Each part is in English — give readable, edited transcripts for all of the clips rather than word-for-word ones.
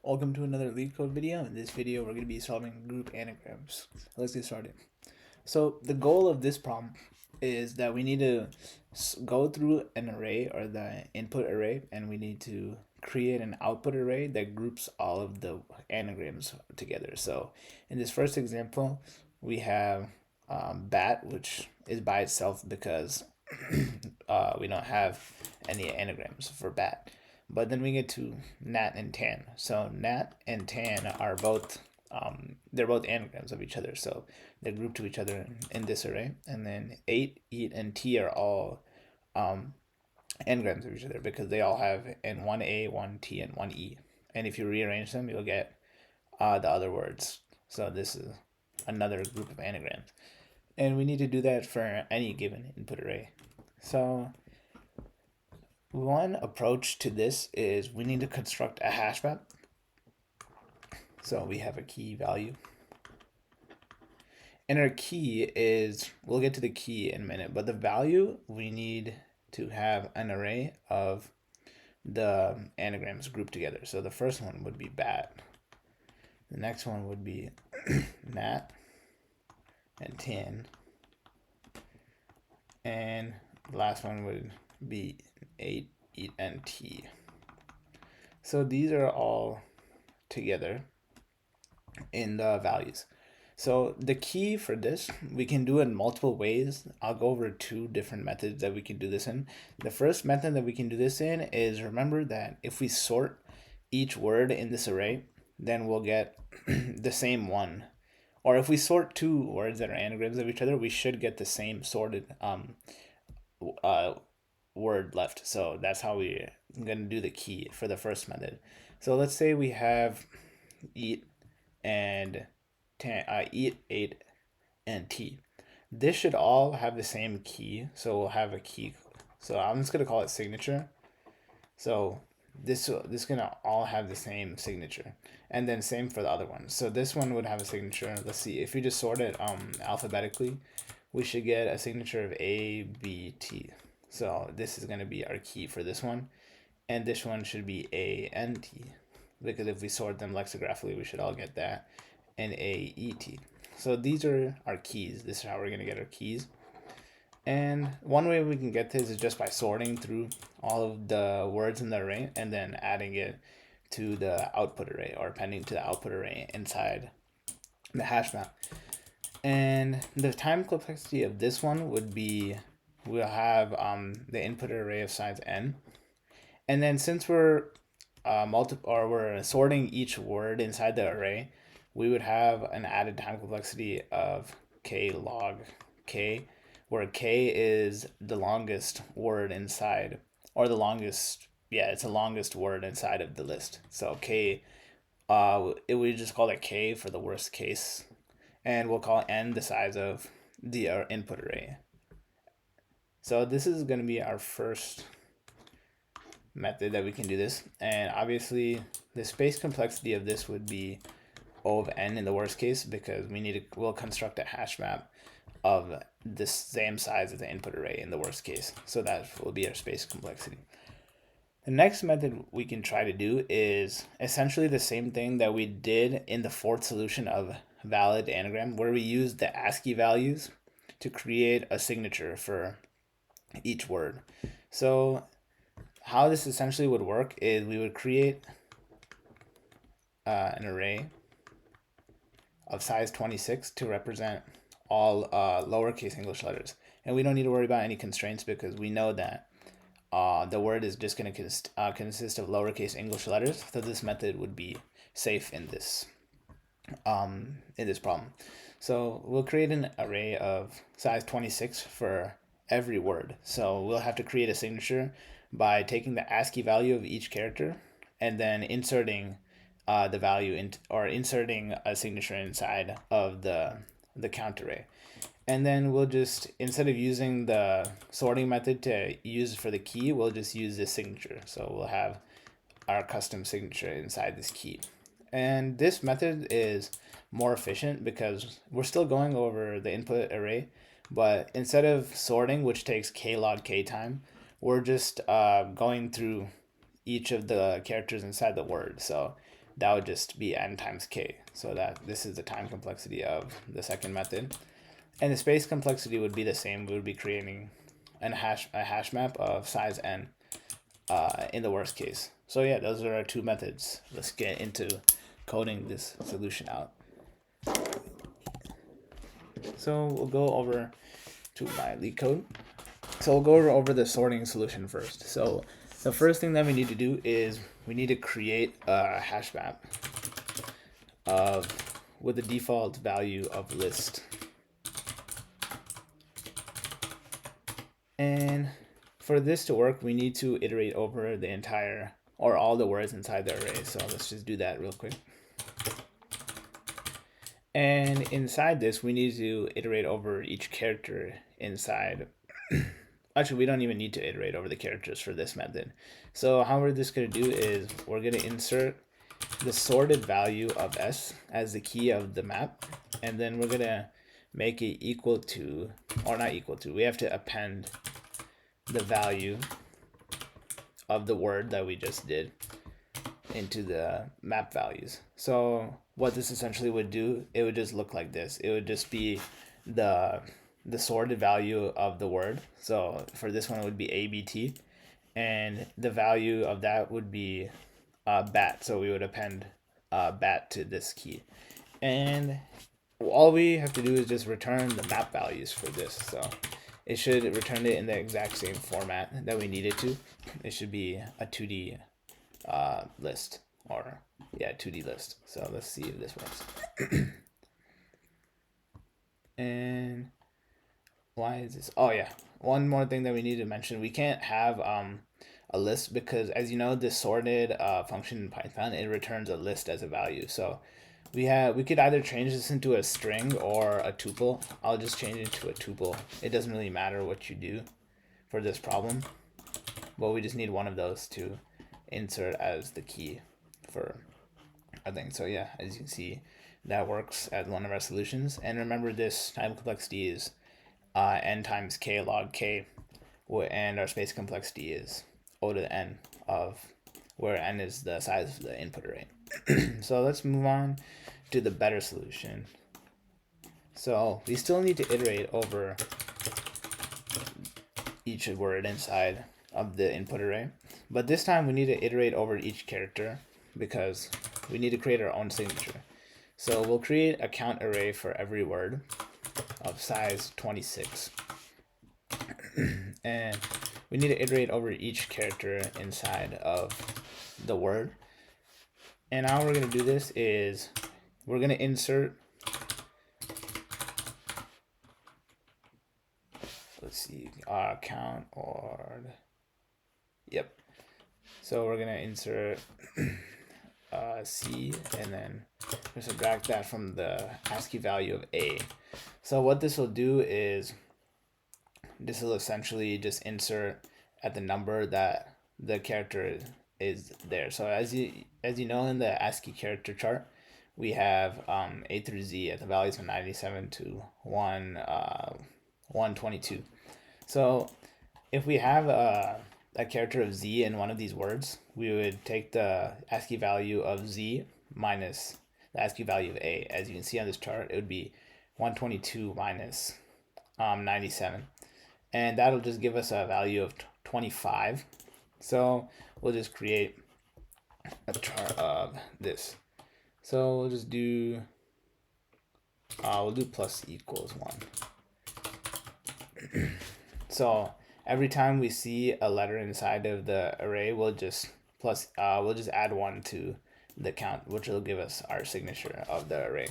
Welcome to another LeetCode video. In this video, we're going to be solving group anagrams. Let's get started. So the goal of this problem is that we need to go through an array or the input array, and we need to create an output array that groups all of the anagrams together. So in this first example, we have bat, which is by itself because we don't have any anagrams for bat. But then we get to nat and tan. So nat and tan are both they're both anagrams of each other, so they're grouped to each other in this array. And then 8, eat, and t are all anagrams of each other because they all have in one a, one t, and one e. And if you rearrange them, you'll get the other words. So this is another group of anagrams, and we need to do that for any given input array. So one approach to this is we need to construct a hash map. So we have a key value. And our key is, we'll get to the key in a minute, but the value, we need to have an array of the anagrams grouped together. So the first one would be bat. The next one would be nat and tan. And the last one would be 8, eat, and t. So these are all together in the values. So the key for this, we can do it in multiple ways. I'll go over 2 different methods that we can do this in. The first method that we can do this in is, remember that if we sort each word in this array, then we'll get the same one. Or if we sort 2 words that are anagrams of each other, we should get the same sorted word left. So that's how we're going to do the key for the first method. So let's say we have eat and eat, 8, and t. This should all have the same key. So we'll have a key. So I'm just going to call it signature. So this is going to all have the same signature. And then same for the other one. So this one would have a signature. Let's see. If we just sort it alphabetically, we should get a signature of A, B, T. So this is going to be our key for this one. And this one should be A, N, T. Because if we sort them lexicographically, we should all get that. And A, E, T. So these are our keys. This is how we're going to get our keys. And one way we can get this is just by sorting through all of the words in the array and then adding it to the output array, or appending to the output array inside the hash map. And the time complexity of this one would be, we'll have the input array of size n. And then since we're we're sorting each word inside the array, we would have an added time complexity of k log k, where k is the longest word inside, or the longest, it's the longest word inside of the list. So k, we just call it k for the worst case, and we'll call n the size of the input array. So this is going to be our first method that we can do this. And obviously the space complexity of this would be O of n in the worst case, because we'll construct a hash map of the same size as the input array in the worst case. So that will be our space complexity. The next method we can try to do is essentially the same thing that we did in the fourth solution of valid anagram, where we used the ASCII values to create a signature for each word. So how this essentially would work is we would create an array of size 26 to represent all lowercase English letters. And we don't need to worry about any constraints because we know that the word is just going to consist of lowercase English letters. So this method would be safe in this problem. So we'll create an array of size 26 for every word. So we'll have to create a signature by taking the ASCII value of each character and then inserting the value inserting a signature inside of the count array. And then we'll just, instead of using the sorting method to use for the key, we'll just use this signature. So we'll have our custom signature inside this key. And this method is more efficient because we're still going over the input array, but instead of sorting, which takes k log k time, we're just going through each of the characters inside the word. So that would just be n times k. So that this is the time complexity of the second method. And the space complexity would be the same. We would be creating a hash map of size n in the worst case. So yeah, those are our two methods. Let's get into coding this solution out. So we'll go over to my LeetCode. So we'll go over the sorting solution first. So the first thing that we need to do is we need to create a hash map with the default value of list. And for this to work, we need to iterate over the entire or all the words inside the array. So let's just do that real quick. And inside this, we need to iterate over each character inside. Actually, we don't even need to iterate over the characters for this method. So how we're just going to do is we're going to insert the sorted value of s as the key of the map. And then we're going to make it equal to, or not equal to, we have to append the value of the word that we just did into the map values. So what this essentially would do, it would just look like this. It would just be the sorted value of the word. So for this one, it would be ABT, and the value of that would be bat. So we would append bat to this key, and all we have to do is just return the map values for this. So it should return it in the exact same format that we need it to. It should be a 2D list, or yeah, 2D list. So let's see if this works. And why is this? Oh yeah, one more thing that we need to mention. We can't have a list because, as you know, this sorted function in Python, it returns a list as a value. So we could either change this into a string or a tuple. I'll just change it to a tuple. It doesn't really matter what you do for this problem, but we just need one of those to insert as the key for a thing. So yeah, as you can see, that works as one of our solutions. And remember, this time complexity is n times k log k, and our space complexity is O to the n, of where n is the size of the input array. So let's move on to the better solution. So we still need to iterate over each word inside of the input array, but this time we need to iterate over each character because we need to create our own signature. So we'll create a count array for every word of size 26. And we need to iterate over each character inside of the word. And how we're going to do this is we're going to insert, let's see, count or, yep. So we're going to insert C, and then we'll subtract that from the ASCII value of A. So what this will do is this will essentially just insert at the number that the character is there. So as you know, in the ASCII character chart, we have A through Z at the values from 97 to 122. So if we have a character of Z in one of these words, we would take the ASCII value of Z minus the ASCII value of A. As you can see on this chart, it would be 122 minus 97. And that'll just give us a value of 25. So we'll just create a chart of this. So we'll just do, we'll do plus equals 1. So every time we see a letter inside of the array, we'll just add 1 to the count, which will give us our signature of the array.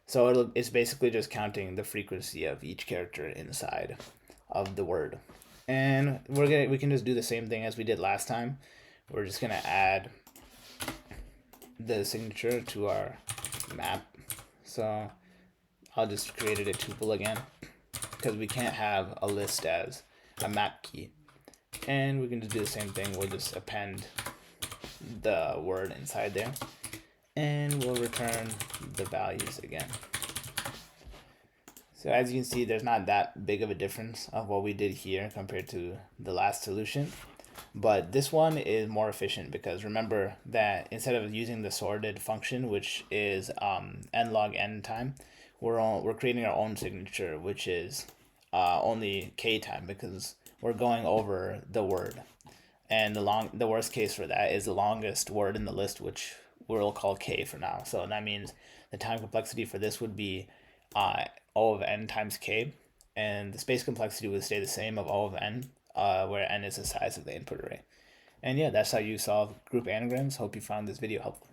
So it's basically just counting the frequency of each character inside of the word. And we can just do the same thing as we did last time. We're just gonna add the signature to our map. So I'll just create it a tuple again because we can't have a list as a map key. And we can just do the same thing. We'll just append the word inside there, and we'll return the values again. So as you can see, there's not that big of a difference of what we did here compared to the last solution. But this one is more efficient because remember that instead of using the sorted function, which is n log n time, we're creating our own signature, which is only k time because we're going over the word. And the worst case for that is the longest word in the list, which we'll call k for now. So that means the time complexity for this would be O of n times k, and the space complexity would stay the same of O of n, where n is the size of the input array. And yeah, that's how you solve group anagrams. Hope you found this video helpful.